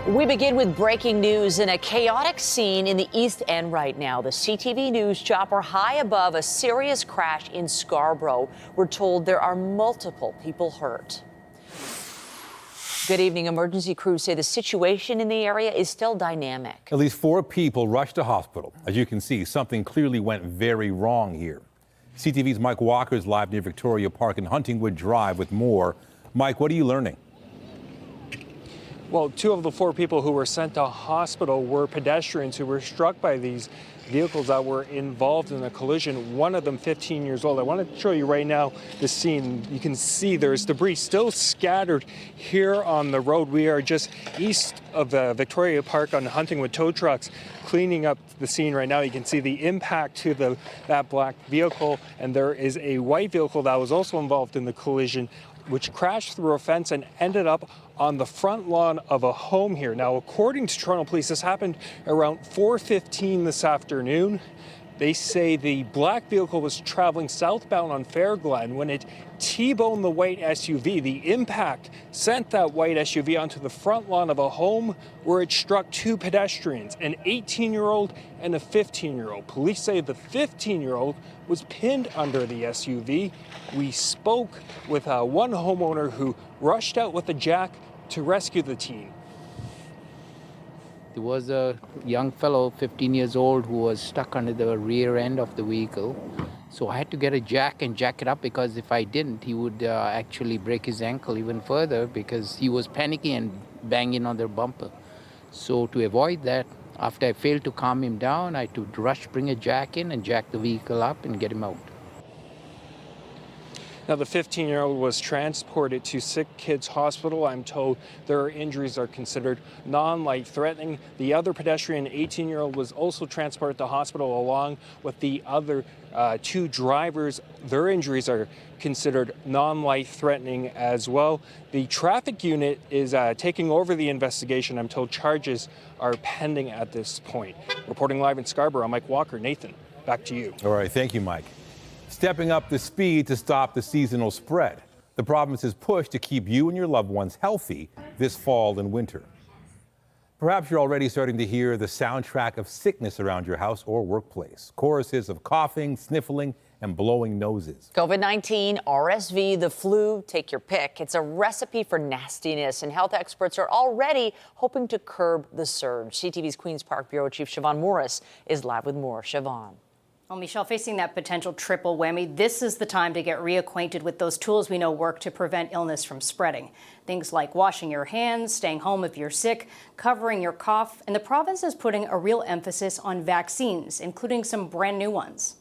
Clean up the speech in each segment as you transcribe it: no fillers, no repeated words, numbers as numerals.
We begin with breaking news in a chaotic scene in the East End right now. The CTV News chopper high above a serious crash in Scarborough. We're told there are multiple people hurt. Good evening. Emergency crews say the situation in the area is still dynamic. At least 4 people rushed to hospital. As you can see, something clearly went very wrong here. CTV's Mike Walker is live near Victoria Park and Huntingwood Drive with more. Mike, what are you learning? Well, 2 of the 4 people who were sent to hospital were pedestrians who were struck by these vehicles that were involved in a collision, one of them 15 years old. I want to show you right now the scene. You can see there's debris still scattered here on the road. We are just east of Victoria Park on Huntingwood tow trucks cleaning up the scene right now. You can see the impact to that black vehicle, and there is a white vehicle that was also involved in the collision, which crashed through a fence and ended up on the front lawn of a home here. Now, according to Toronto Police, this happened around 4:15 this afternoon. They say the black vehicle was traveling southbound on Fairglen when it T-boned the white SUV. The impact sent that white SUV onto the front lawn of a home where it struck 2 pedestrians, an 18-year-old and a 15-year-old. Police say the 15-year-old was pinned under the SUV. We spoke with one homeowner who rushed out with a jack to rescue the teen. There was a young fellow, 15 years old, who was stuck under the rear end of the vehicle. So I had to get a jack and jack it up, because if I didn't, he would actually break his ankle even further, because he was panicking and banging on their bumper. So to avoid that, after I failed to calm him down, I had to rush, bring a jack in and jack the vehicle up and get him out. Now, the 15-year-old was transported to Sick Kids Hospital. I'm told their injuries are considered non-life-threatening. The other pedestrian, 18-year-old, was also transported to hospital along with the other 2 drivers. Their injuries are considered non-life-threatening as well. The traffic unit is taking over the investigation. I'm told charges are pending at this point. Reporting live in Scarborough, Mike Walker. Nathan, back to you. All right, thank you, Mike. Stepping up the speed to stop the seasonal spread. The province is pushed to keep you and your loved ones healthy this fall and winter. Perhaps you're already starting to hear the soundtrack of sickness around your house or workplace. Choruses of coughing, sniffling, and blowing noses. COVID-19, RSV, the flu, take your pick. It's a recipe for nastiness, and health experts are already hoping to curb the surge. CTV's Queen's Park Bureau Chief Siobhan Morris is live with more. Siobhan. Well, Michelle, facing that potential triple whammy, this is the time to get reacquainted with those tools we know work to prevent illness from spreading. Things like washing your hands, staying home if you're sick, covering your cough, and the province is putting a real emphasis on vaccines, including some brand new ones.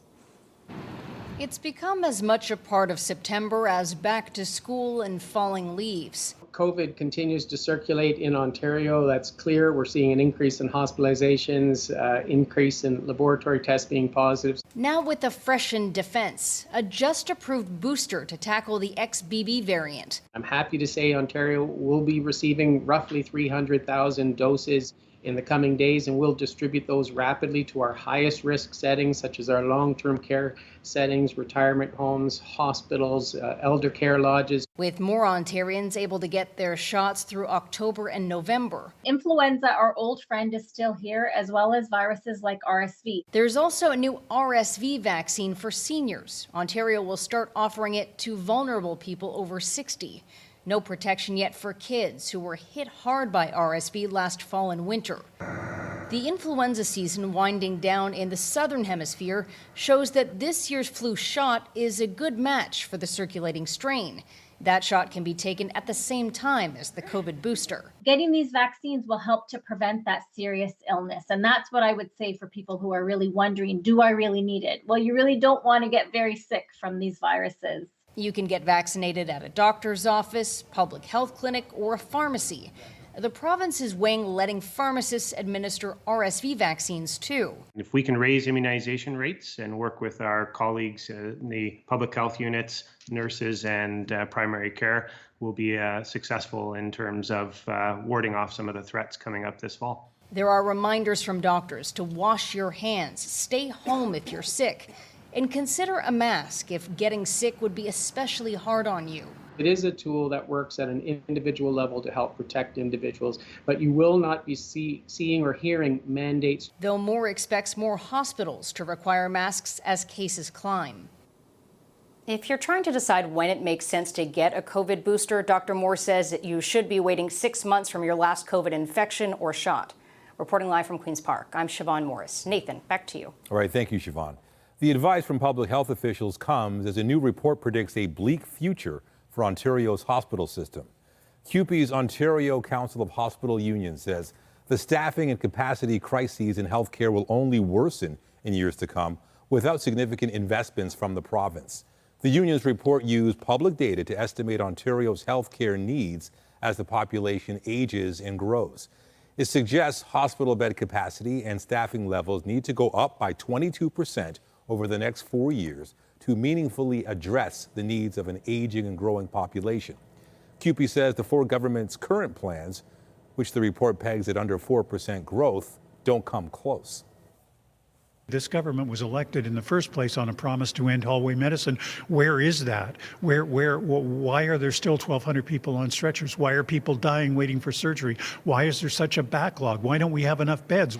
It's become as much a part of September as back to school and falling leaves. COVID continues to circulate in Ontario. That's clear. We're seeing an increase in hospitalizations, increase in laboratory tests being positive. Now with a freshened defense, a just-approved booster to tackle the XBB variant. I'm happy to say Ontario will be receiving roughly 300,000 doses in the coming days, and we'll distribute those rapidly to our highest risk settings, such as our long-term care settings, retirement homes, hospitals, elder care lodges. With more Ontarians able to get their shots through October and November. Influenza, our old friend, is still here, as well as viruses like RSV. There's also a new RSV vaccine for seniors. Ontario will start offering it to vulnerable people over 60. No protection yet for kids who were hit hard by RSV last fall and winter. The influenza season winding down in the southern hemisphere shows that this year's flu shot is a good match for the circulating strain. That shot can be taken at the same time as the COVID booster. Getting these vaccines will help to prevent that serious illness. And that's what I would say for people who are really wondering, do I really need it? Well, you really don't want to get very sick from these viruses. You can get vaccinated at a doctor's office, public health clinic, or a pharmacy. The province is weighing letting pharmacists administer RSV vaccines too. If we can raise immunization rates and work with our colleagues in the public health units, nurses, and primary care, we'll be successful in terms of warding off some of the threats coming up this fall. There are reminders from doctors to wash your hands, stay home if you're sick, and consider a mask if getting sick would be especially hard on you. It is a tool that works at an individual level to help protect individuals, but you will not be seeing or hearing mandates. Though Moore expects more hospitals to require masks as cases climb. If you're trying to decide when it makes sense to get a COVID booster, Dr. Moore says that you should be waiting 6 months from your last COVID infection or shot. Reporting live from Queen's Park, I'm Siobhan Morris. Nathan, back to you. All right, thank you, Siobhan. The advice from public health officials comes as a new report predicts a bleak future for Ontario's hospital system. CUPE's Ontario Council of Hospital Unions says the staffing and capacity crises in healthcare will only worsen in years to come without significant investments from the province. The union's report used public data to estimate Ontario's healthcare needs as the population ages and grows. It suggests hospital bed capacity and staffing levels need to go up by 22% over the next 4 years to meaningfully address the needs of an aging and growing population. CUPE says the four government's current plans, which the report pegs at under 4% growth, don't come close. This government was elected in the first place on a promise to end hallway medicine. Where is that? Why are there still 1,200 people on stretchers? Why are people dying waiting for surgery? Why is there such a backlog? Why don't we have enough beds?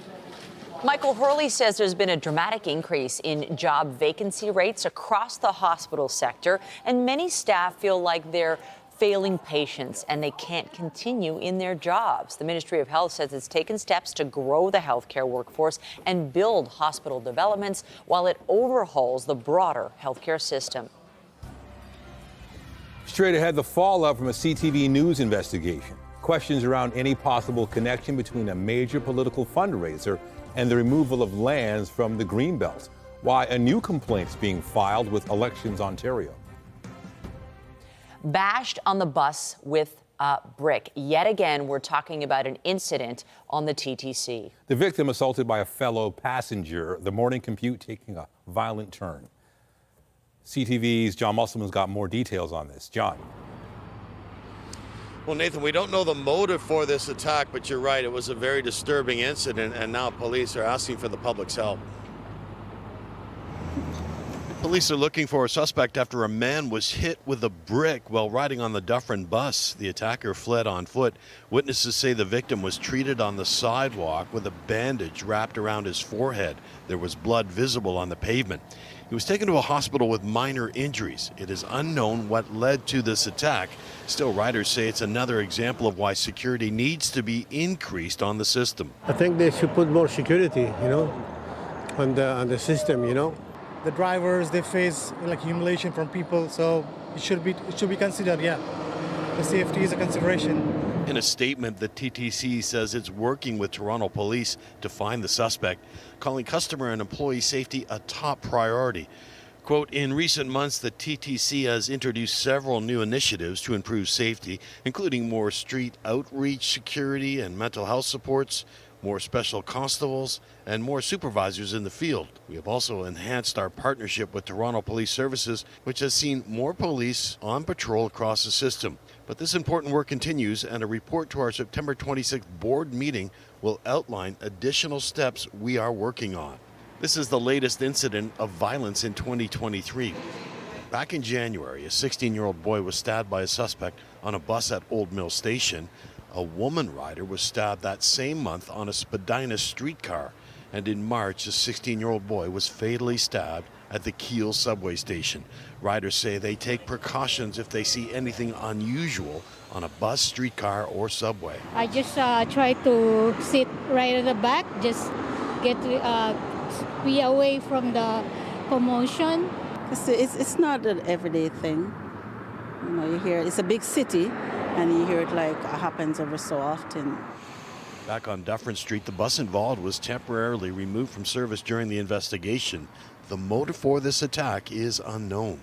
Michael Hurley says there's been a dramatic increase in job vacancy rates across the hospital sector, and many staff feel like they're failing patients and they can't continue in their jobs. The Ministry of Health says it's taken steps to grow the healthcare workforce and build hospital developments while it overhauls the broader healthcare system. Straight ahead, the fallout from a CTV News investigation. Questions around any possible connection between a major political fundraiser and the removal of lands from the Greenbelt. Why a new complaint's being filed with Elections Ontario. Bashed on the bus with a brick. Yet again, we're talking about an incident on the TTC. The victim assaulted by a fellow passenger, the morning commute taking a violent turn. CTV's John Musselman's got more details on this. John. Well, Nathan, we don't know the motive for this attack, but you're right. It was a very disturbing incident, and now police are asking for the public's help. Police are looking for a suspect after a man was hit with a brick while riding on the Dufferin bus. The attacker fled on foot. Witnesses say the victim was treated on the sidewalk with a bandage wrapped around his forehead. There was blood visible on the pavement. He was taken to a hospital with minor injuries. It is unknown what led to this attack. Still, riders say it's another example of why security needs to be increased on the system. I think they should put more security, on the system, The drivers, they face humiliation from people, so it should be considered, yeah. The safety is a consideration. In a statement, the TTC says it's working with Toronto police to find the suspect, calling customer and employee safety a top priority. Quote, in recent months, the TTC has introduced several new initiatives to improve safety, including more street outreach, security and mental health supports, more special constables, and more supervisors in the field. We have also enhanced our partnership with Toronto Police Services, which has seen more police on patrol across the system. But this important work continues, and a report to our September 26th board meeting will outline additional steps we are working on. This is the latest incident of violence in 2023. Back in January, a 16-year-old boy was stabbed by a suspect on a bus at Old Mill Station. A woman rider was stabbed that same month on a Spadina streetcar. And in March, a 16-year-old boy was fatally stabbed at the Keele subway station. Riders say they take precautions if they see anything unusual on a bus, streetcar, or subway. I just try to sit right at the back, just be away from the commotion. It's not an everyday thing. You hear it's a big city, and you hear it happens ever so often. Back on Dufferin Street, the bus involved was temporarily removed from service during the investigation. The motive for this attack is unknown.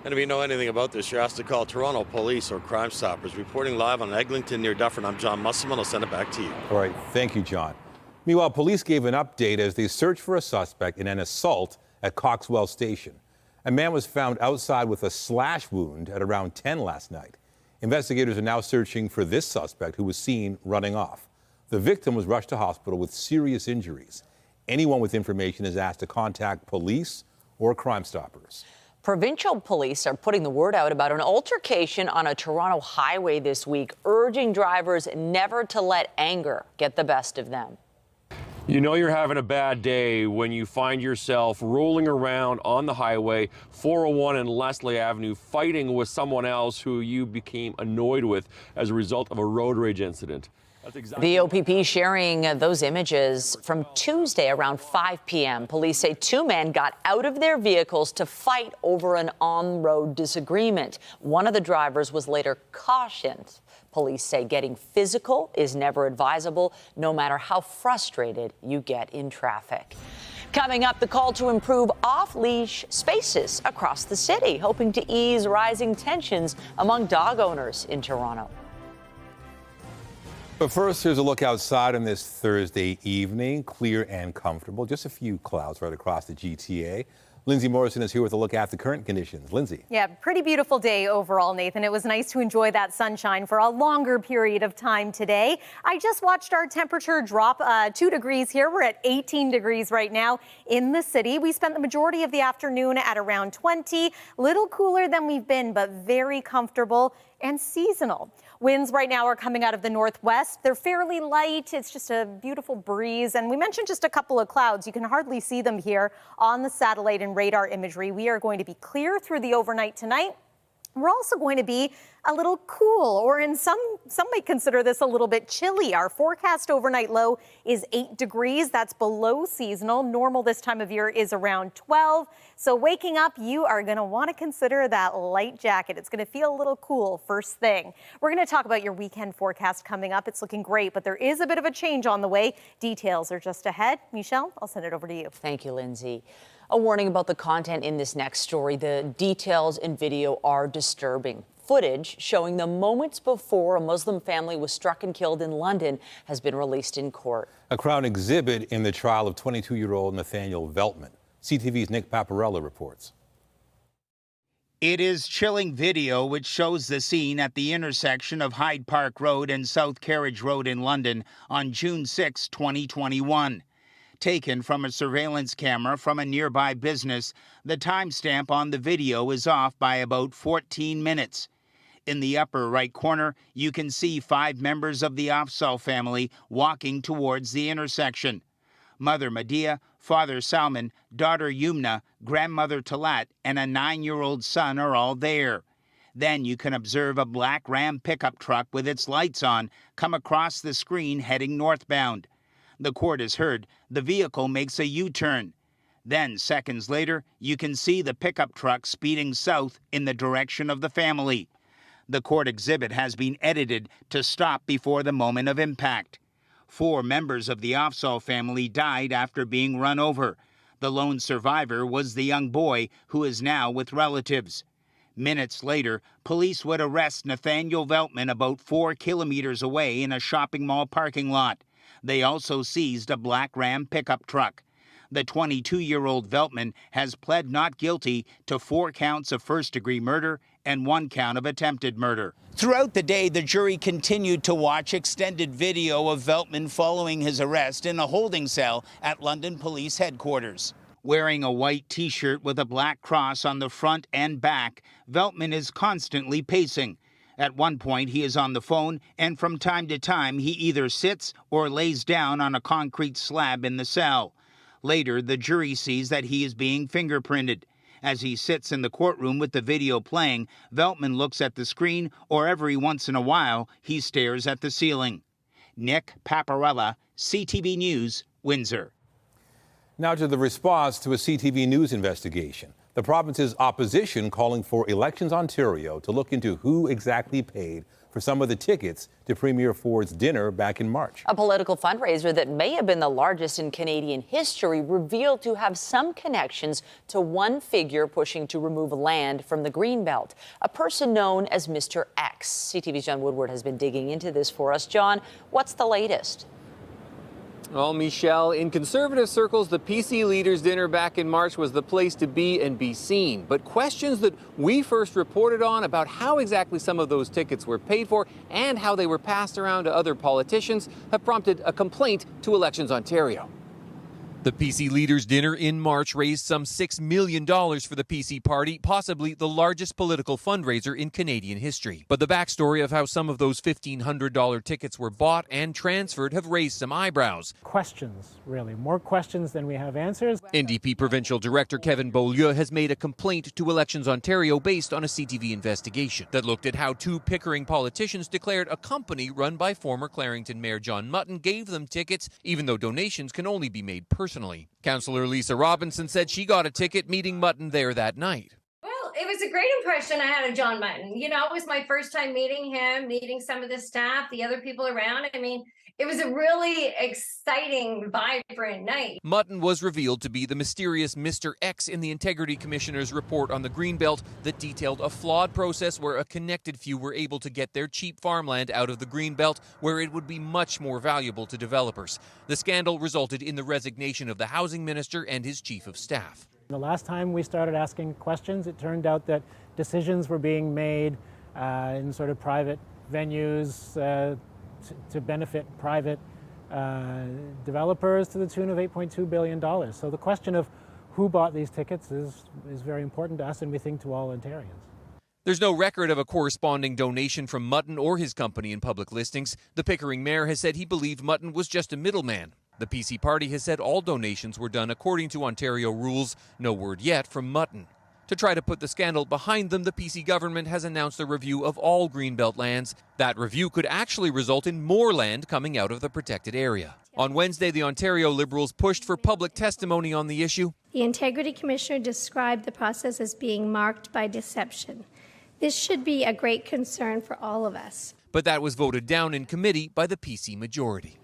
And if you know anything about this, you're asked to call Toronto Police or Crime Stoppers. Reporting live on Eglinton near Dufferin, I'm John Musselman. I'll send it back to you. All right, thank you, John. Meanwhile, police gave an update as they searched for a suspect in an assault at Coxwell Station. A man was found outside with a slash wound at around 10 last night. Investigators are now searching for this suspect who was seen running off. The victim was rushed to hospital with serious injuries. Anyone with information is asked to contact police or Crime Stoppers. Provincial police are putting the word out about an altercation on a Toronto highway this week, urging drivers never to let anger get the best of them. You know you're having a bad day when you find yourself rolling around on the highway 401 and Leslie Avenue fighting with someone else who you became annoyed with as a result of a road rage incident. The OPP sharing those images from Tuesday around 5 p.m. Police say two men got out of their vehicles to fight over an on-road disagreement. One of the drivers was later cautioned. Police say getting physical is never advisable, no matter how frustrated you get in traffic. Coming up, the call to improve off-leash spaces across the city, hoping to ease rising tensions among dog owners in Toronto. But first, here's a look outside on this Thursday evening. Clear and comfortable. Just a few clouds right across the GTA. Lindsay Morrison is here with a look at the current conditions. Lindsay. Yeah, pretty beautiful day overall, Nathan. It was nice to enjoy that sunshine for a longer period of time today. I just watched our temperature drop 2 degrees here. We're at 18 degrees right now in the city. We spent the majority of the afternoon at around 20, little cooler than we've been, but very comfortable and seasonal. Winds right now are coming out of the northwest. They're fairly light. It's just a beautiful breeze. And we mentioned just a couple of clouds. You can hardly see them here on the satellite and radar imagery. We are going to be clear through the overnight tonight. We're also going to be a little cool, or in some might consider this a little bit chilly. Our forecast overnight low is 8 degrees. That's below seasonal. Normal this time of year is around 12. So waking up, you are going to want to consider that light jacket. It's going to feel a little cool first thing. We're going to talk about your weekend forecast coming up. It's looking great, but there is a bit of a change on the way. Details are just ahead. Michelle, I'll send it over to you. Thank you, Lindsay. A warning about the content in this next story. The details in video are disturbing. Footage showing the moments before a Muslim family was struck and killed in London has been released in court. A Crown exhibit in the trial of 22-year-old Nathaniel Veltman. CTV's Nick Paparella reports. It is chilling video which shows the scene at the intersection of Hyde Park Road and South Carriage Road in London on June 6, 2021. Taken from a surveillance camera from a nearby business, the timestamp on the video is off by about 14 minutes. In the upper right corner, you can see 5 members of the Afzal family walking towards the intersection. Mother Medea, Father Salman, daughter Yumna, grandmother Talat, and a 9-year-old son are all there. Then you can observe a black Ram pickup truck with its lights on come across the screen heading northbound. The court has heard the vehicle makes a U-turn. Then, seconds later, you can see the pickup truck speeding south in the direction of the family. The court exhibit has been edited to stop before the moment of impact. 4 members of the Afzal family died after being run over. The lone survivor was the young boy, who is now with relatives. Minutes later, police would arrest Nathaniel Veltman about 4 kilometers away in a shopping mall parking lot. They also seized a black Ram pickup truck. The 22-year-old Veltman has pled not guilty to 4 counts of first-degree murder and 1 count of attempted murder. Throughout the day, the jury continued to watch extended video of Veltman following his arrest in a holding cell at London Police Headquarters. Wearing a white T-shirt with a black cross on the front and back, Veltman is constantly pacing. At one point, he is on the phone, and from time to time, he either sits or lays down on a concrete slab in the cell. Later, the jury sees that he is being fingerprinted. As he sits in the courtroom with the video playing, Veltman looks at the screen, or every once in a while, he stares at the ceiling. Nick Paparella, CTV News, Windsor. Now to the response to a CTV News investigation. The province's opposition calling for Elections Ontario to look into who exactly paid for some of the tickets to Premier Ford's dinner back in March. A political fundraiser that may have been the largest in Canadian history revealed to have some connections to one figure pushing to remove land from the Greenbelt, a person known as Mr. X. CTV's John Woodward has been digging into this for us. John, what's the latest? Well, Michelle, in conservative circles, the PC leaders' dinner back in March was the place to be and be seen. But questions that we first reported on about how exactly some of those tickets were paid for and how they were passed around to other politicians have prompted a complaint to Elections Ontario. The PC Leaders Dinner in March raised some $6 million for the PC Party, possibly the largest political fundraiser in Canadian history. But the backstory of how some of those $1,500 tickets were bought and transferred have raised some eyebrows. Questions, really. More questions than we have answers. NDP Provincial Director Kevin Beaulieu has made a complaint to Elections Ontario based on a CTV investigation that looked at how two Pickering politicians declared a company run by former Clarington Mayor John Mutton gave them tickets, even though donations can only be made personally. Councillor Lisa Robinson said she got a ticket meeting Mutton there that night. Well, it was a great impression I had of John Mutton. You know, it was my first time meeting him, meeting some of the staff, the other people around. I mean, it was a really exciting, vibrant night. Mutton was revealed to be the mysterious Mr. X in the Integrity Commissioner's report on the Greenbelt that detailed a flawed process where a connected few were able to get their cheap farmland out of the Greenbelt, where it would be much more valuable to developers. The scandal resulted in the resignation of the housing minister and his chief of staff. The last time we started asking questions, it turned out that decisions were being made in sort of private venues to benefit private developers to the tune of $8.2 billion. So the question of who bought these tickets is very important to us, and we think to all Ontarians. There's no record of a corresponding donation from Mutton or his company in public listings. The Pickering mayor has said he believed Mutton was just a middleman. The PC Party has said all donations were done according to Ontario rules. No word yet from Mutton. To try to put the scandal behind them, the PC government has announced a review of all Greenbelt lands. That review could actually result in more land coming out of the protected area. On Wednesday, the Ontario Liberals pushed for public testimony on the issue. The Integrity Commissioner described the process as being marked by deception. This should be a great concern for all of us. But that was voted down in committee by the PC majority.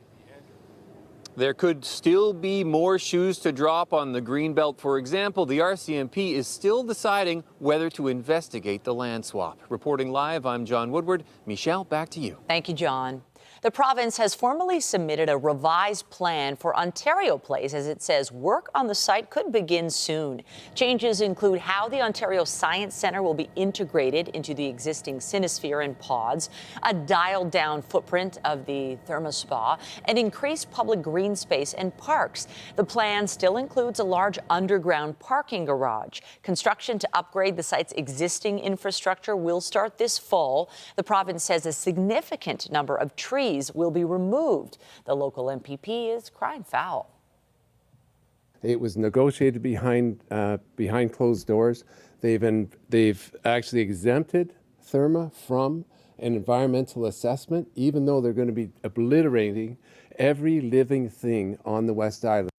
There could still be more shoes to drop on the Greenbelt. For example, the RCMP is still deciding whether to investigate the land swap. Reporting live, I'm John Woodward. Michelle, back to you. Thank you, John. The province has formally submitted a revised plan for Ontario Place, as it says work on the site could begin soon. Changes include how the Ontario Science Centre will be integrated into the existing Cinesphere and pods, a dialed-down footprint of the ThermoSpa, and increased public green space and parks. The plan still includes a large underground parking garage. Construction to upgrade the site's existing infrastructure will start this fall. The province says a significant number of trees will be removed. The local MPP is crying foul. It was negotiated behind closed doors. They've actually exempted Therma from an environmental assessment, even though they're going to be obliterating every living thing on the West Island.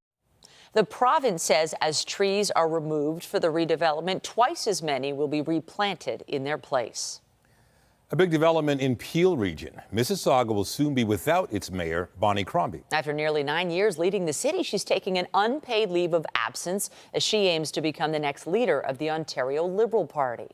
The province says as trees are removed for the redevelopment, twice as many will be replanted in their place. A big development in Peel region. Mississauga will soon be without its mayor, Bonnie Crombie. After nearly 9 years leading the city, she's taking an unpaid leave of absence as she aims to become the next leader of the Ontario Liberal Party.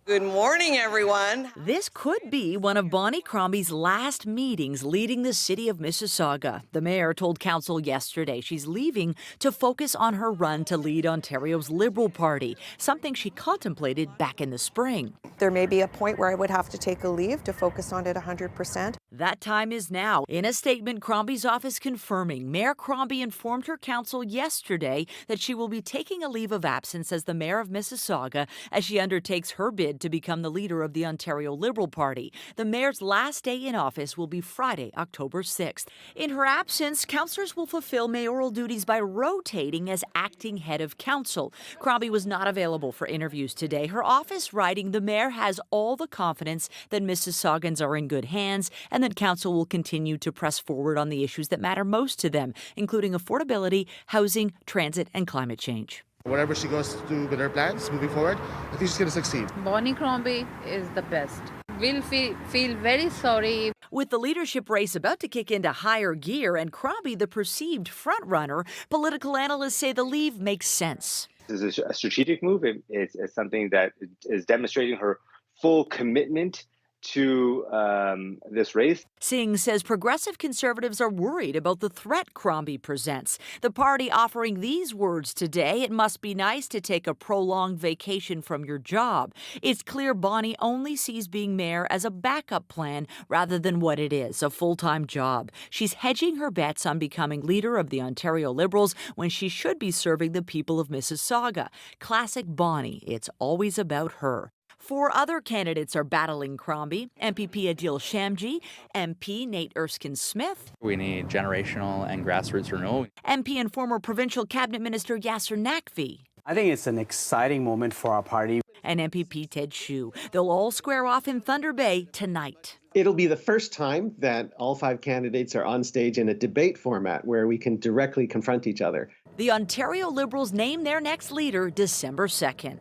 Good morning, everyone. This could be one of Bonnie Crombie's last meetings leading the city of Mississauga. The mayor told council yesterday she's leaving to focus on her run to lead Ontario's Liberal Party, something she contemplated back in the spring. There may be a point where I would have to take a leave to focus on it 100%. That time is now. In a statement, Crombie's office confirming Mayor Crombie informed her council yesterday that she will be taking a leave of absence as the mayor of Mississauga as she undertakes her bid to become the leader of the Ontario Liberal Party. The mayor's last day in office will be Friday, October 6th. In her absence, councillors will fulfill mayoral duties by rotating as acting head of council. Crombie was not available for interviews today. Her office writing the mayor has all the confidence that Mississaugans are in good hands and that council will continue to press forward on the issues that matter most to them, including affordability, housing, transit, and climate change. Whatever she goes to do with her plans moving forward, I think she's going to succeed. Bonnie Crombie is the best. We'll feel very sorry. With the leadership race about to kick into higher gear and Crombie the perceived frontrunner, political analysts say the leave makes sense. This is a strategic move. It's something that is demonstrating her full commitment to this race. Singh says progressive conservatives are worried about the threat Crombie presents. The party offering these words today: it must be nice to take a prolonged vacation from your job. It's clear Bonnie only sees being mayor as a backup plan rather than what it is, a full-time job. She's hedging her bets on becoming leader of the Ontario Liberals when she should be serving the people of Mississauga. Classic Bonnie, it's always about her. 4 other candidates are battling Crombie: MPP Adil Shamji, MP Nate Erskine-Smith. We need generational and grassroots renewal. MP and former provincial cabinet minister Yasser Naqvi. I think it's an exciting moment for our party. And MPP Ted Hsu. They'll all square off in Thunder Bay tonight. It'll be the first time that all 5 candidates are on stage in a debate format where we can directly confront each other. The Ontario Liberals name their next leader December 2nd.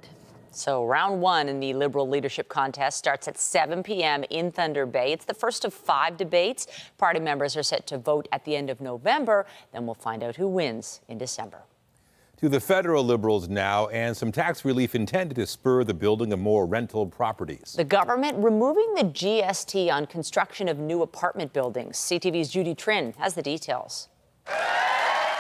So round 1 in the Liberal leadership contest starts at 7 p.m. in Thunder Bay. It's the first of 5 debates. Party members are set to vote at the end of November. Then we'll find out who wins in December. To the federal Liberals now, and some tax relief intended to spur the building of more rental properties. The government removing the GST on construction of new apartment buildings. CTV's Judy Trin has the details.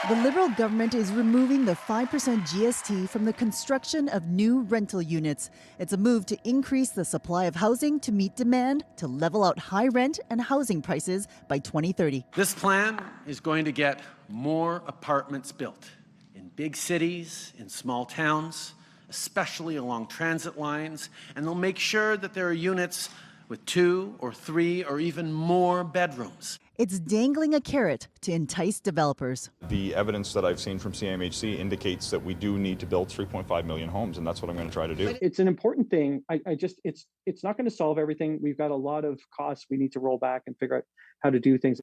The Liberal government is removing the 5% GST from the construction of new rental units. It's a move to increase the supply of housing to meet demand, to level out high rent and housing prices by 2030. This plan is going to get more apartments built in big cities, in small towns, especially along transit lines, and they'll make sure that there are units with 2 or 3 or even more bedrooms. It's dangling a carrot to entice developers. The evidence that I've seen from CMHC indicates that we do need to build 3.5 million homes, and that's what I'm going to try to do. It's an important thing. It's not going to solve everything. We've got a lot of costs we need to roll back and figure out how to do things.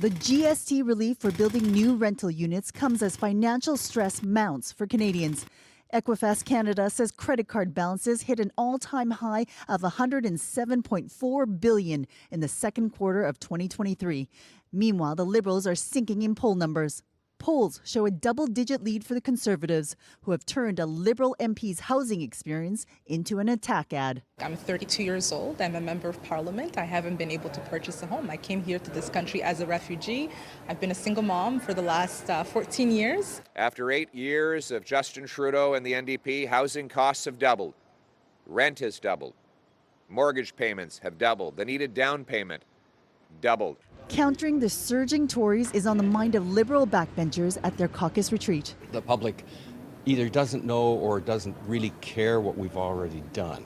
The GST relief for building new rental units comes as financial stress mounts for Canadians. Equifax Canada says credit card balances hit an all-time high of $107.4 billion in the second quarter of 2023. Meanwhile, the Liberals are sinking in poll numbers. Polls show a double-digit lead for the Conservatives, who have turned a Liberal MP's housing experience into an attack ad. I'm 32 years old. I'm a member of Parliament. I haven't been able to purchase a home. I came here to this country as a refugee. I've been a single mom for the last 14 years. After 8 years of Justin Trudeau and the NDP, housing costs have doubled. Rent has doubled. Mortgage payments have doubled. The needed down payment doubled. Countering the surging Tories is on the mind of Liberal backbenchers at their caucus retreat. The public either doesn't know or doesn't really care what we've already done.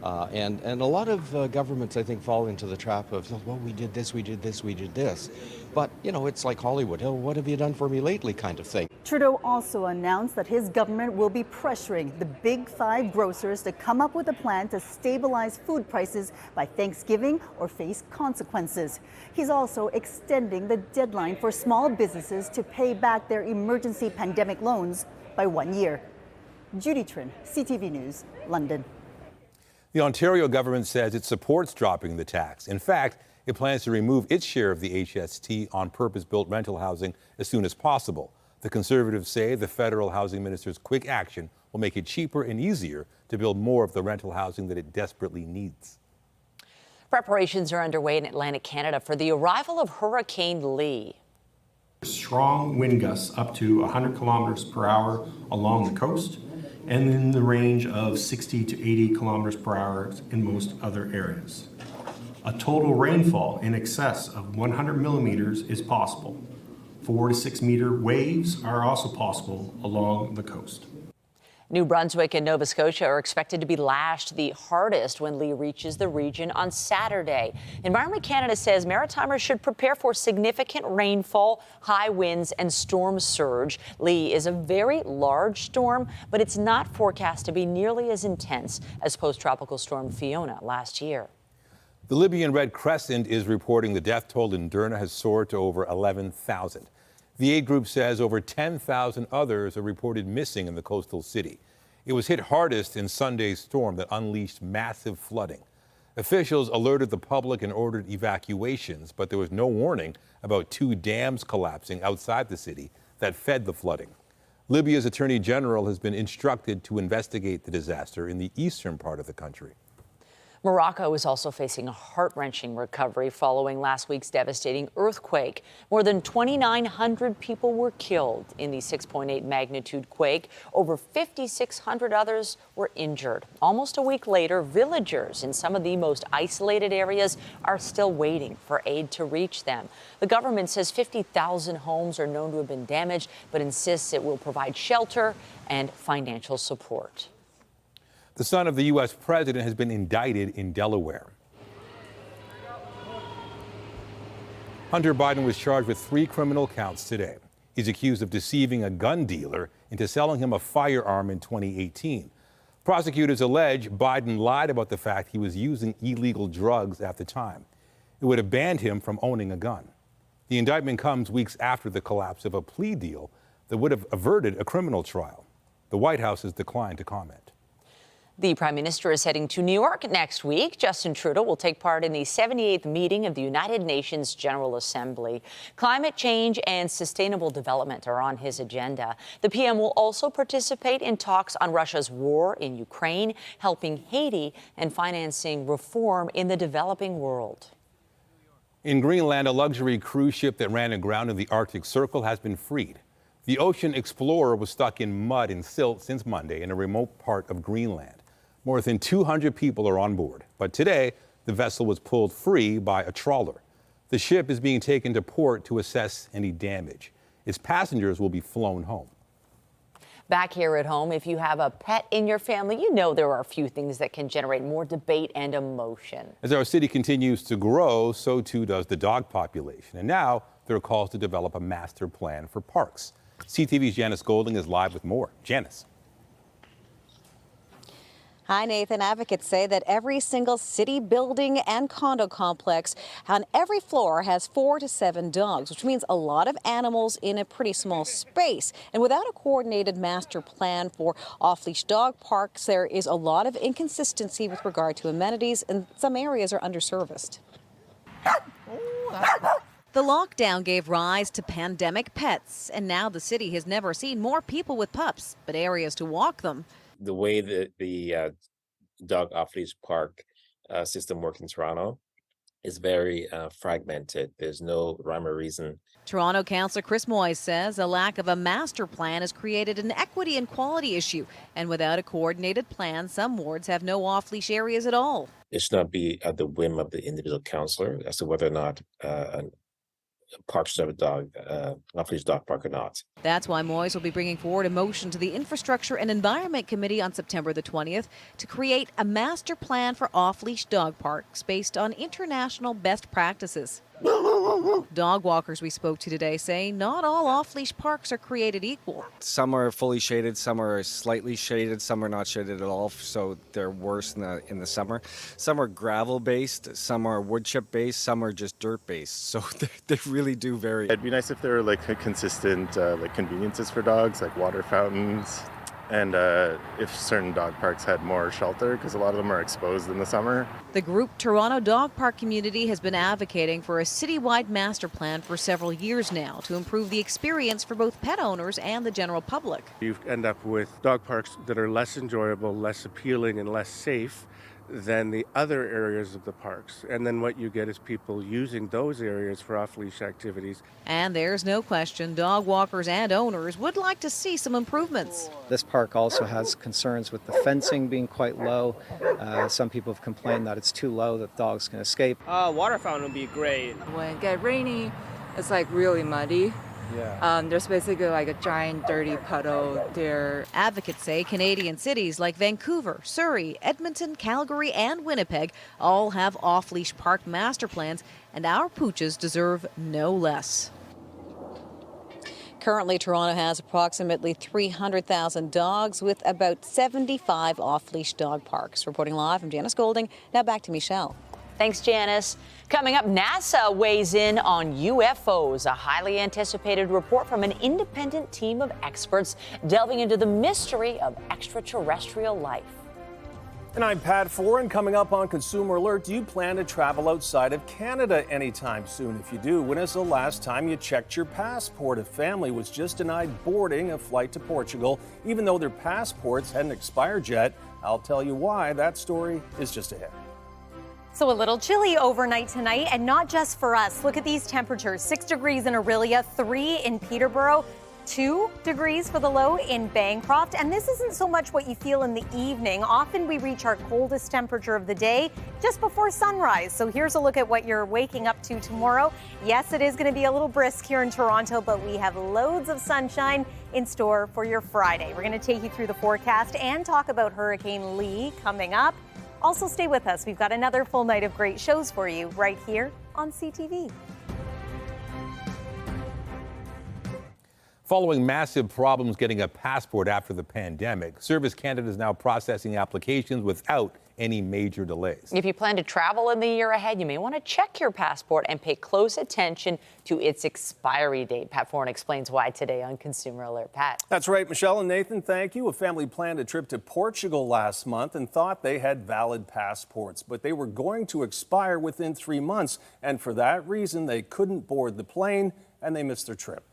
And a lot of governments, I think, fall into the trap of, well, we did this, we did this, we did this. But, you know, it's like Hollywood. Oh, what have you done for me lately kind of thing. Trudeau also announced that his government will be pressuring the big 5 grocers to come up with a plan to stabilize food prices by Thanksgiving or face consequences. He's also extending the deadline for small businesses to pay back their emergency pandemic loans by 1 year. Judy Trin, CTV News, London. The Ontario government says it supports dropping the tax. In fact, it plans to remove its share of the HST on purpose-built rental housing as soon as possible. The Conservatives say the federal housing minister's quick action will make it cheaper and easier to build more of the rental housing that it desperately needs. Preparations are underway in Atlantic Canada for the arrival of Hurricane Lee. Strong wind gusts up to 100 kilometers per hour along the coast, and in the range of 60 to 80 kilometers per hour in most other areas. A total rainfall in excess of 100 millimeters is possible. 4 to 6 meter waves are also possible along the coast. New Brunswick and Nova Scotia are expected to be lashed the hardest when Lee reaches the region on Saturday. Environment Canada says maritimers should prepare for significant rainfall, high winds, and storm surge. Lee is a very large storm, but it's not forecast to be nearly as intense as post-tropical storm Fiona last year. The Libyan Red Crescent is reporting the death toll in Derna has soared to over 11,000. The aid group says over 10,000 others are reported missing in the coastal city. It was hit hardest in Sunday's storm that unleashed massive flooding. Officials alerted the public and ordered evacuations, but there was no warning about 2 dams collapsing outside the city that fed the flooding. Libya's Attorney General has been instructed to investigate the disaster in the eastern part of the country. Morocco is also facing a heart-wrenching recovery following last week's devastating earthquake. More than 2,900 people were killed in the 6.8 magnitude quake. Over 5,600 others were injured. Almost a week later, villagers in some of the most isolated areas are still waiting for aid to reach them. The government says 50,000 homes are known to have been damaged, but insists it will provide shelter and financial support. The son of the U.S. president has been indicted in Delaware. Hunter Biden was charged with 3 criminal counts today. He's accused of deceiving a gun dealer into selling him a firearm in 2018. Prosecutors allege Biden lied about the fact he was using illegal drugs at the time. It would have banned him from owning a gun. The indictment comes weeks after the collapse of a plea deal that would have averted a criminal trial. The White House has declined to comment. The Prime Minister is heading to New York next week. Justin Trudeau will take part in the 78th meeting of the United Nations General Assembly. Climate change and sustainable development are on his agenda. The PM will also participate in talks on Russia's war in Ukraine, helping Haiti, and financing reform in the developing world. In Greenland, a luxury cruise ship that ran aground in the Arctic Circle has been freed. The Ocean Explorer was stuck in mud and silt since Monday in a remote part of Greenland. More than 200 people are on board, but today the vessel was pulled free by a trawler. The ship is being taken to port to assess any damage. Its passengers will be flown home. Back here at home, if you have a pet in your family, you know there are a few things that can generate more debate and emotion. As our city continues to grow, so too does the dog population. And now there are calls to develop a master plan for parks. CTV's Janice Golding is live with more. Janice. Hi, Nathan. Advocates say that every single city building and condo complex on every floor has 4 to 7 dogs, which means a lot of animals in a pretty small space. And without a coordinated master plan for off-leash dog parks, there is a lot of inconsistency with regard to amenities, and some areas are underserviced. The lockdown gave rise to pandemic pets, and now the city has never seen more people with pups, but areas to walk them. The way that the dog off-leash park system works in Toronto is very fragmented. There's no rhyme or reason. Toronto Councillor Chris Moyes says a lack of a master plan has created an equity and quality issue. And without a coordinated plan, some wards have no off-leash areas at all. It should not be at the whim of the individual councillor as to whether or not parks should have a dog, off-leash dog park or not. That's why Moyes will be bringing forward a motion to the Infrastructure and Environment Committee on September the 20th to create a master plan for off-leash dog parks based on international best practices. Dog walkers we spoke to today say not all off-leash parks are created equal. Some are fully shaded, some are slightly shaded, some are not shaded at all, so they're worse in the summer. Some are gravel-based, some are wood chip-based, some are just dirt-based, so they really do vary. It'd be nice if there were like a consistent like conveniences for dogs, like water fountains, and if certain dog parks had more shelter, because a lot of them are exposed in the summer. The group Toronto Dog Park Community has been advocating for a citywide master plan for several years now to improve the experience for both pet owners and the general public. You end up with dog parks that are less enjoyable, less appealing, and less safe than the other areas of the parks. And then what you get is people using those areas for off-leash activities. And there's no question dog walkers and owners would like to see some improvements. This park also has concerns with the fencing being quite low. Some people have complained that it's too low, that dogs can escape. Water fountain would be great. When it gets rainy, it's like really muddy. Yeah. There's basically like a giant dirty puddle there. Advocates say Canadian cities like Vancouver, Surrey, Edmonton, Calgary, and Winnipeg all have off-leash park master plans, and our pooches deserve no less. Currently, Toronto has approximately 300,000 dogs with about 75 off-leash dog parks. Reporting live, I'm Janice Golding. Now back to Michelle. Thanks, Janice. Coming up, NASA weighs in on UFOs, a highly anticipated report from an independent team of experts delving into the mystery of extraterrestrial life. And I'm Pat Foran. Coming up on Consumer Alert, do you plan to travel outside of Canada anytime soon? If you do, when is the last time you checked your passport? A family was just denied boarding a flight to Portugal, even though their passports hadn't expired yet. I'll tell you why. That story is just ahead. So a little chilly overnight tonight, and not just for us. Look at these temperatures. 6 degrees in Orillia, 3 in Peterborough, 2 degrees for the low in Bancroft. And this isn't so much what you feel in the evening. Often we reach our coldest temperature of the day just before sunrise. So here's a look at what you're waking up to tomorrow. Yes, it is going to be a little brisk here in Toronto, but we have loads of sunshine in store for your Friday. We're going to take you through the forecast and talk about Hurricane Lee coming up. Also, stay with us. We've got another full night of great shows for you right here on CTV. Following massive problems getting a passport after the pandemic, Service Canada is now processing applications without any major delays. If you plan to travel in the year ahead, you may want to check your passport and pay close attention to its expiry date. Pat Foran explains why today on Consumer Alert. Pat. That's right, Michelle and Nathan, thank you. A family planned a trip to Portugal last month and thought they had valid passports, but they were going to expire within 3 months. And for that reason, they couldn't board the plane and they missed their trip.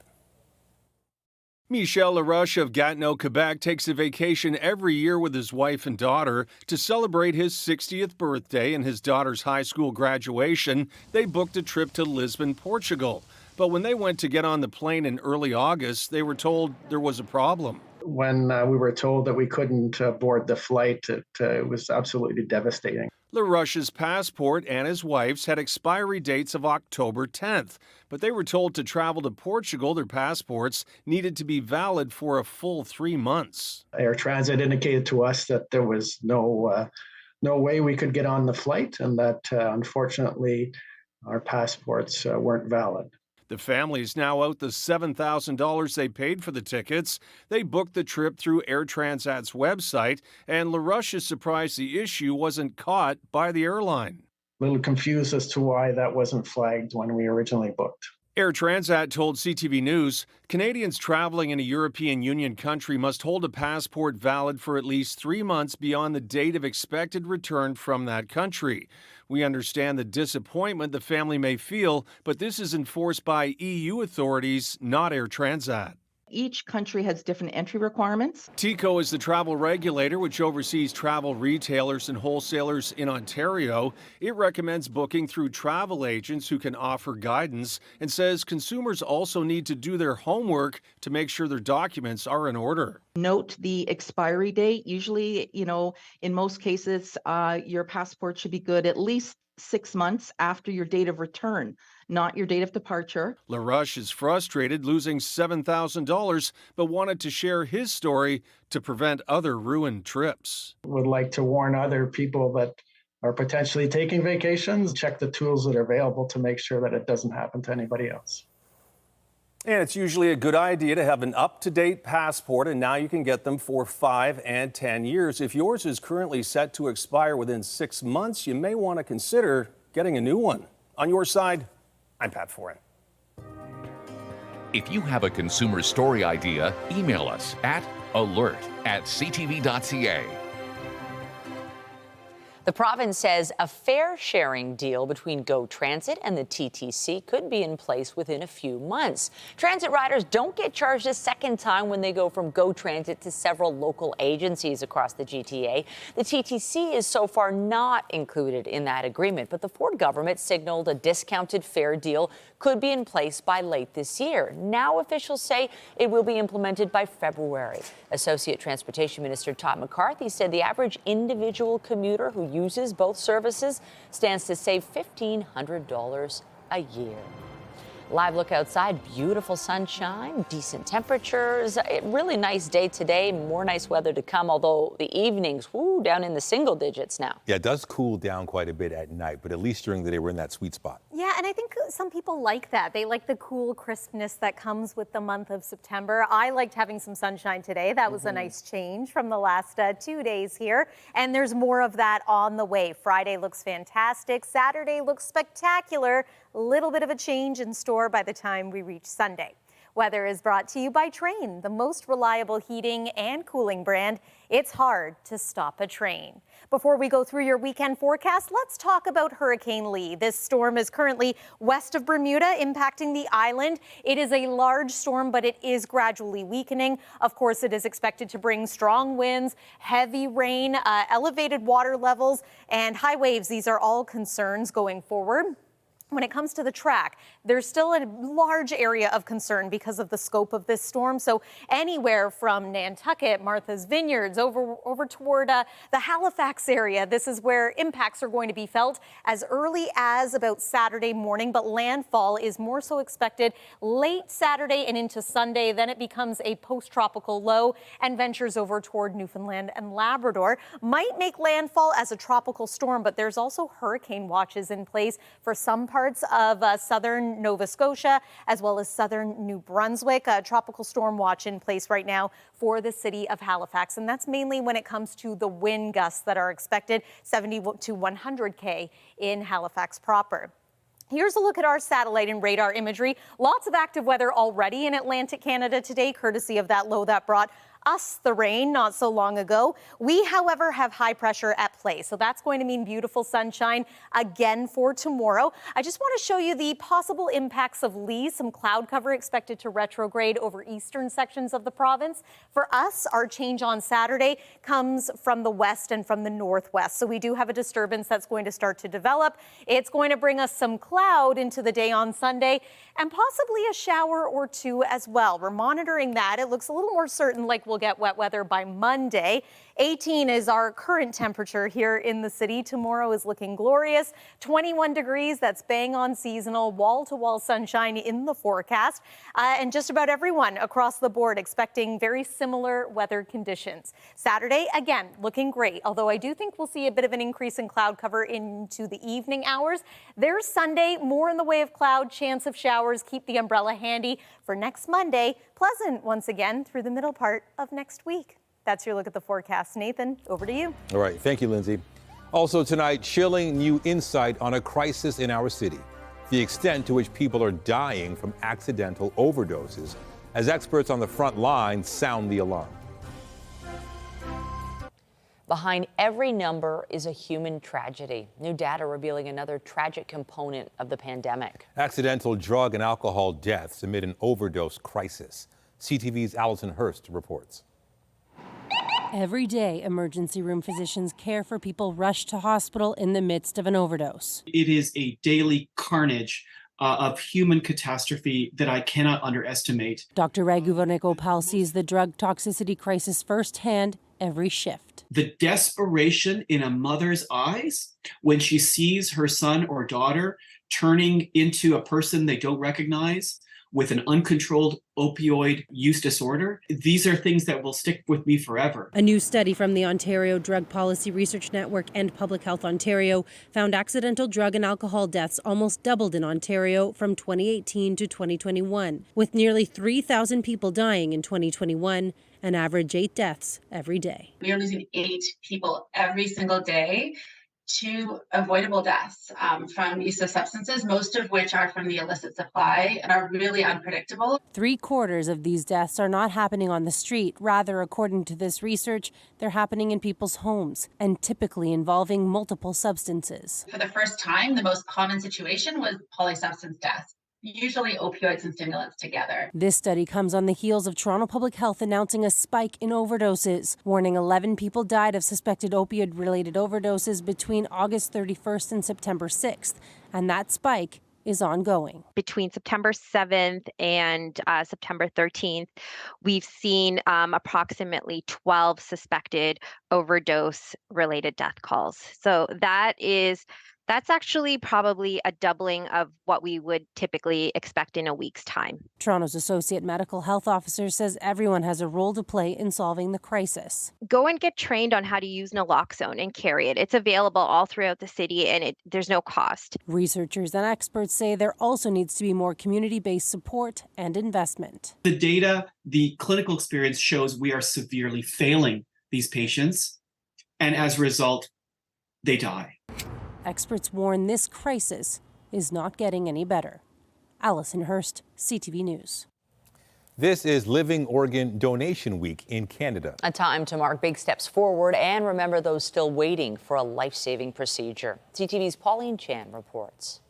Michel Laroche of Gatineau, Quebec, takes a vacation every year with his wife and daughter. To celebrate his 60th birthday and his daughter's high school graduation, they booked a trip to Lisbon, Portugal. But when they went to get on the plane in early August, they were told there was a problem. When we were told that we couldn't board the flight, it was absolutely devastating. LaRoche's passport and his wife's had expiry dates of October 10th, but they were told to travel to Portugal. Their passports needed to be valid for a full 3 months. Air Transit indicated to us that there was no way we could get on the flight, and that unfortunately our passports weren't valid. The family is now out the $7,000 they paid for the tickets. They booked the trip through Air Transat's website, and LaRoche is surprised the issue wasn't caught by the airline. A little confused as to why that wasn't flagged when we originally booked. Air Transat told CTV News, Canadians traveling in a European Union country must hold a passport valid for at least 3 months beyond the date of expected return from that country. We understand the disappointment the family may feel, but this is enforced by EU authorities, not Air Transat. Each country has different entry requirements. TICO is the travel regulator which oversees travel retailers and wholesalers in Ontario. It recommends booking through travel agents who can offer guidance and says consumers also need to do their homework to make sure their documents are in order. Note the expiry date. Usually, in most cases, your passport should be good at least 6 months after your date of return, not your date of departure. LaRoche is frustrated losing $7,000, but wanted to share his story to prevent other ruined trips. Would like to warn other people that are potentially taking vacations, check the tools that are available to make sure that it doesn't happen to anybody else. And it's usually a good idea to have an up-to-date passport, and now you can get them for 5 and 10 years. If yours is currently set to expire within 6 months, you may want to consider getting a new one. On your side, I'm Pat Foran. If you have a consumer story idea, email us at alert@ctv.ca. The province says a fare-sharing deal between GO Transit and the TTC could be in place within a few months. Transit riders don't get charged a second time when they go from GO Transit to several local agencies across the GTA. The TTC is so far not included in that agreement, but the Ford government signaled a discounted fare deal could be in place by late this year. Now officials say it will be implemented by February. Associate Transportation Minister Todd McCarthy said the average individual commuter who uses both services stands to save $1,500 a year. Live look outside, beautiful sunshine, decent temperatures. A really nice day today, more nice weather to come, although the evenings, down in the single digits now. Yeah, it does cool down quite a bit at night, but at least during the day we're in that sweet spot. Yeah, and I think some people like that. They like the cool crispness that comes with the month of September. I liked having some sunshine today. That was a nice change from the last 2 days here. And there's more of that on the way. Friday looks fantastic. Saturday looks spectacular. A little bit of a change in store by the time we reach Sunday. Weather is brought to you by Train, the most reliable heating and cooling brand. It's hard to stop a train. Before we go through your weekend forecast, let's talk about Hurricane Lee. This storm is currently west of Bermuda, impacting the island. It is a large storm, but it is gradually weakening. Of course, it is expected to bring strong winds, heavy rain, elevated water levels, and high waves. These are all concerns going forward. When it comes to the track, there's still a large area of concern because of the scope of this storm. So anywhere from Nantucket, Martha's Vineyards, over toward the Halifax area, this is where impacts are going to be felt as early as about Saturday morning. But landfall is more so expected late Saturday and into Sunday. Then it becomes a post-tropical low and ventures over toward Newfoundland and Labrador. Might make landfall as a tropical storm, but there's also hurricane watches in place for some parts of southern Nova Scotia, as well as southern New Brunswick. A tropical storm watch in place right now for the city of Halifax. And that's mainly when it comes to the wind gusts that are expected, 70 to 100 in Halifax proper. Here's a look at our satellite and radar imagery. Lots of active weather already in Atlantic Canada today, courtesy of that low that brought us the rain not so long ago. We, however, have high pressure at play, so that's going to mean beautiful sunshine again for tomorrow. I just want to show you the possible impacts of Lee. Some cloud cover expected to retrograde over eastern sections of the province. For us, our change on Saturday comes from the west and from the northwest, so we do have a disturbance that's going to start to develop. It's going to bring us some cloud into the day on Sunday and possibly a shower or two as well. We're monitoring that. It looks a little more certain like we'll get wet weather by Monday. 18 is our current temperature here in the city. Tomorrow is looking glorious. 21 degrees, that's bang on seasonal, wall-to-wall sunshine in the forecast. And just about everyone across the board expecting very similar weather conditions. Saturday, again, looking great, although I do think we'll see a bit of an increase in cloud cover into the evening hours. There's Sunday, more in the way of cloud, chance of showers. Keep the umbrella handy for next Monday. Pleasant once again through the middle part of next week. That's your look at the forecast. Nathan, over to you. All right. Thank you, Lindsay. Also tonight, chilling new insight on a crisis in our city, the extent to which people are dying from accidental overdoses, as experts on the front line sound the alarm. Behind every number is a human tragedy. New data revealing another tragic component of the pandemic. Accidental drug and alcohol deaths amid an overdose crisis. CTV's Allison Hurst reports. Every day, emergency room physicians care for people rushed to hospital in the midst of an overdose. It is a daily carnage of human catastrophe that I cannot underestimate. Dr. Raghuvanekopal sees the drug toxicity crisis firsthand every shift. The desperation in a mother's eyes when she sees her son or daughter turning into a person they don't recognize with an uncontrolled opioid use disorder. These are things that will stick with me forever. A new study from the Ontario Drug Policy Research Network and Public Health Ontario found accidental drug and alcohol deaths almost doubled in Ontario from 2018 to 2021, with nearly 3,000 people dying in 2021, an average 8 deaths every day. We are losing 8 people every single day to avoidable deaths from use of substances, most of which are from the illicit supply and are really unpredictable. 3/4 of these deaths are not happening on the street. Rather, according to this research, they're happening in people's homes and typically involving multiple substances. For the first time, the most common situation was polysubstance deaths, usually opioids and stimulants together. This study comes on the heels of Toronto Public Health announcing a spike in overdoses, warning 11 people died of suspected opioid-related overdoses between August 31st and September 6th, and that spike is ongoing. Between September 7th and September 13th, we've seen approximately 12 suspected overdose-related death calls. So that's actually probably a doubling of what we would typically expect in a week's time. Toronto's Associate Medical Health Officer says everyone has a role to play in solving the crisis. Go and get trained on how to use naloxone and carry it. It's available all throughout the city and there's no cost. Researchers and experts say there also needs to be more community-based support and investment. The data, the clinical experience shows we are severely failing these patients, and as a result, they die. Experts warn this crisis is not getting any better. Allison Hurst, CTV News. This is Living Organ Donation Week in Canada. A time to mark big steps forward and remember those still waiting for a life-saving procedure. CTV's Pauline Chan reports.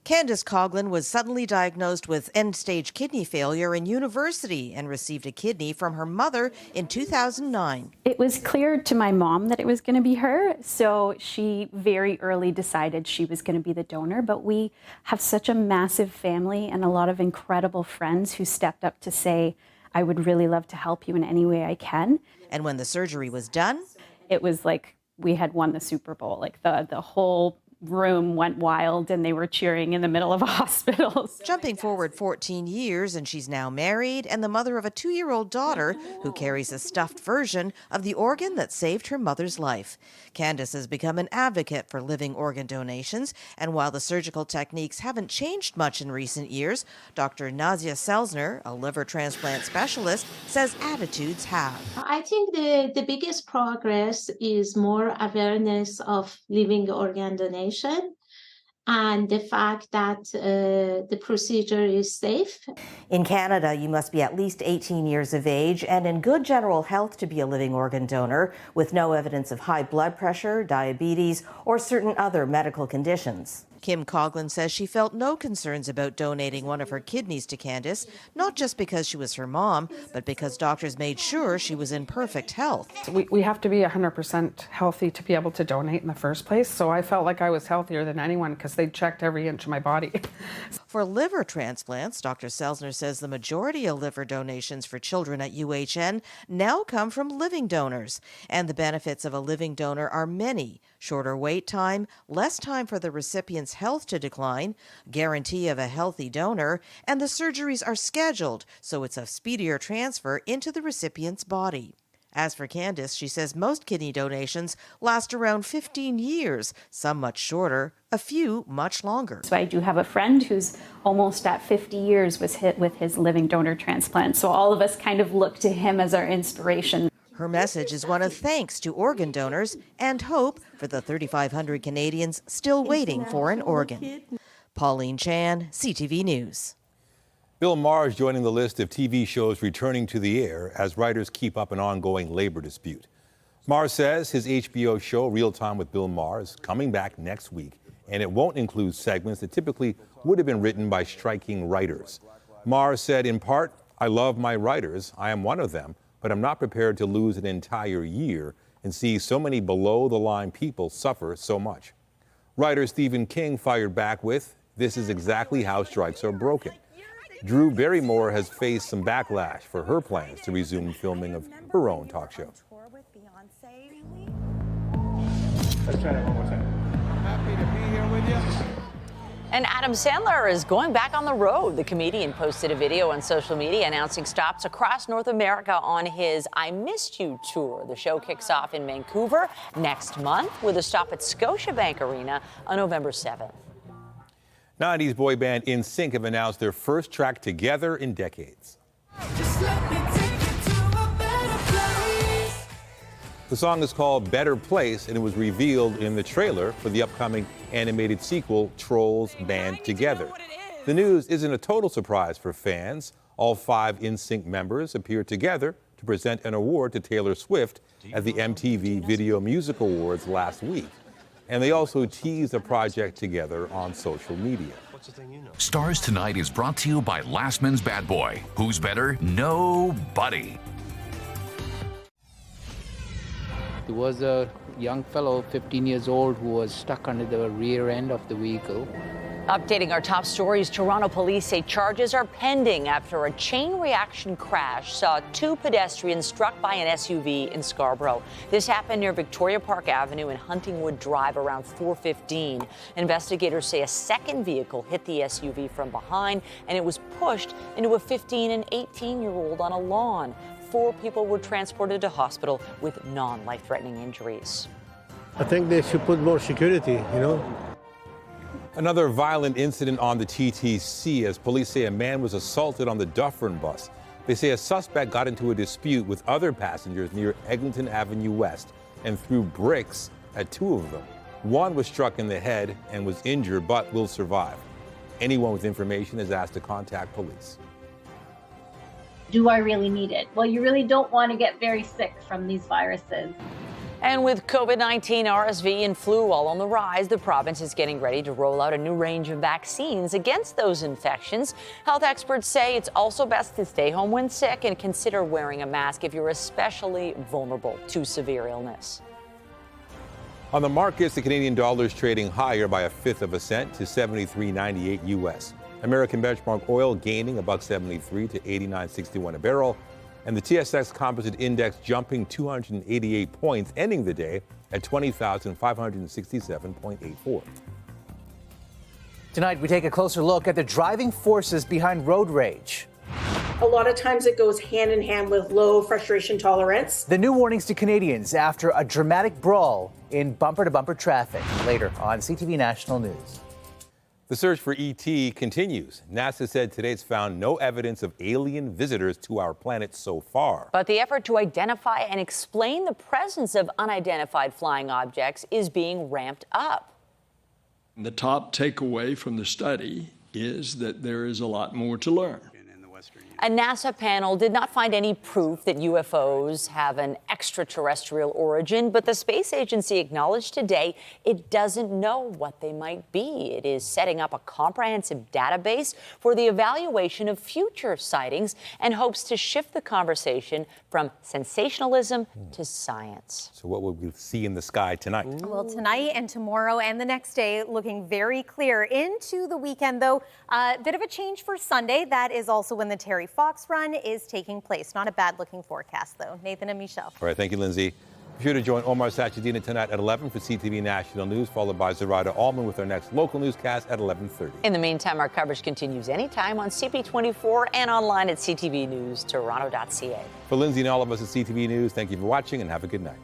Candace Coughlin was suddenly diagnosed with end-stage kidney failure in university and received a kidney from her mother in 2009. It was clear to my mom that it was going to be her, so she very early decided she was going to be the donor. But we have such a massive family and a lot of incredible friends who stepped up to say, I would really love to help you in any way I can. And when the surgery was done, it was like we had won the Super Bowl. Like the whole room went wild and they were cheering in the middle of a hospital. Jumping forward 14 years, and she's now married and the mother of a 2-year-old daughter who carries a stuffed version of the organ that saved her mother's life. Candace has become an advocate for living organ donations, and while the surgical techniques haven't changed much in recent years, Dr. Nazia Selzner, a liver transplant specialist, says attitudes have. I think the biggest progress is more awareness of living organ donation and the fact that the procedure is safe. In Canada, you must be at least 18 years of age and in good general health to be a living organ donor, with no evidence of high blood pressure, diabetes, or certain other medical conditions. Kim Coughlin says she felt no concerns about donating one of her kidneys to Candace, not just because she was her mom, but because doctors made sure she was in perfect health. We have to be 100% healthy to be able to donate in the first place, so I felt like I was healthier than anyone because they checked every inch of my body. For liver transplants, Dr. Selzner says the majority of liver donations for children at UHN now come from living donors, and the benefits of a living donor are many. Shorter wait time, less time for the recipient's health to decline, guarantee of a healthy donor, and the surgeries are scheduled, so it's a speedier transfer into the recipient's body. As for Candace, she says most kidney donations last around 15 years, some much shorter, a few much longer. So I do have a friend who's almost at 50 years was hit with his living donor transplant. So all of us kind of look to him as our inspiration. Her message is one of thanks to organ donors and hope for the 3,500 Canadians still waiting for an organ. Pauline Chan, CTV News. Bill Maher is joining the list of TV shows returning to the air as writers keep up an ongoing labor dispute. Maher says his HBO show, Real Time with Bill Maher, is coming back next week, and it won't include segments that typically would have been written by striking writers. Maher said, in part, I love my writers, I am one of them, but I'm not prepared to lose an entire year and see so many below-the-line people suffer so much. Writer Stephen King fired back with, this is exactly how strikes are broken. Drew Barrymore has faced some backlash for her plans to resume filming of her own talk show. Let's try that one more time. Happy to be here with you. And Adam Sandler is going back on the road. The comedian posted a video on social media announcing stops across North America on his I Missed You tour. The show kicks off in Vancouver next month with a stop at Scotiabank Arena on November 7th. 90s boy band NSYNC have announced their first track together in decades. The song is called Better Place, and it was revealed in the trailer for the upcoming animated sequel, Trolls Band Together. The news isn't a total surprise for fans. All 5 NSYNC members appeared together to present an award to Taylor Swift at the MTV Video Music Awards last week. And they also teased the project together on social media. Stars Tonight is brought to you by Lastman's Bad Boy. Who's better? Nobody. There was a young fellow, 15 years old, who was stuck under the rear end of the vehicle. Updating our top stories, Toronto police say charges are pending after a chain reaction crash saw 2 pedestrians struck by an SUV in Scarborough. This happened near Victoria Park Avenue and Huntingwood Drive around 4:15. Investigators say a second vehicle hit the SUV from behind, and it was pushed into a 15 and 18-year-old on a lawn. 4 people were transported to hospital with non-life-threatening injuries. I think they should put more security, you know. Another violent incident on the TTC as police say a man was assaulted on the Dufferin bus. They say a suspect got into a dispute with other passengers near Eglinton Avenue West and threw bricks at 2 of them. One was struck in the head and was injured but will survive. Anyone with information is asked to contact police. Do I really need it? Well, you really don't want to get very sick from these viruses. And with COVID-19, RSV, and flu all on the rise, the province is getting ready to roll out a new range of vaccines against those infections. Health experts say it's also best to stay home when sick and consider wearing a mask if you're especially vulnerable to severe illness. On the markets, the Canadian dollar is trading higher by 1/5 of a cent to 73.98 US. American benchmark oil gaining $1.73 to 89.61 a barrel. And the TSX Composite Index jumping 288 points, ending the day at 20,567.84. Tonight, we take a closer look at the driving forces behind road rage. A lot of times it goes hand in hand with low frustration tolerance. The new warnings to Canadians after a dramatic brawl in bumper-to-bumper traffic. Later on CTV National News. The search for ET continues. NASA said today it's found no evidence of alien visitors to our planet so far. But the effort to identify and explain the presence of unidentified flying objects is being ramped up. The top takeaway from the study is that there is a lot more to learn. A NASA panel did not find any proof that UFOs have an extraterrestrial origin, but the space agency acknowledged today it doesn't know what they might be. It is setting up a comprehensive database for the evaluation of future sightings and hopes to shift the conversation from sensationalism to science. So what will we see in the sky tonight? Well, tonight and tomorrow and the next day looking very clear. Into the weekend, though, a bit of a change for Sunday. That is also when the Terry Fox run is taking place. Not a bad looking forecast, though. Nathan and Michelle. All right, thank you, Lindsay. Be sure to join Omar Sachedina tonight at 11 for CTV National News, followed by Zarada Allman with our next local newscast at 11:30. In the meantime, our coverage continues anytime on CP24 and online at ctvnewstoronto.ca. For Lindsay and all of us at CTV News, thank you for watching and have a good night.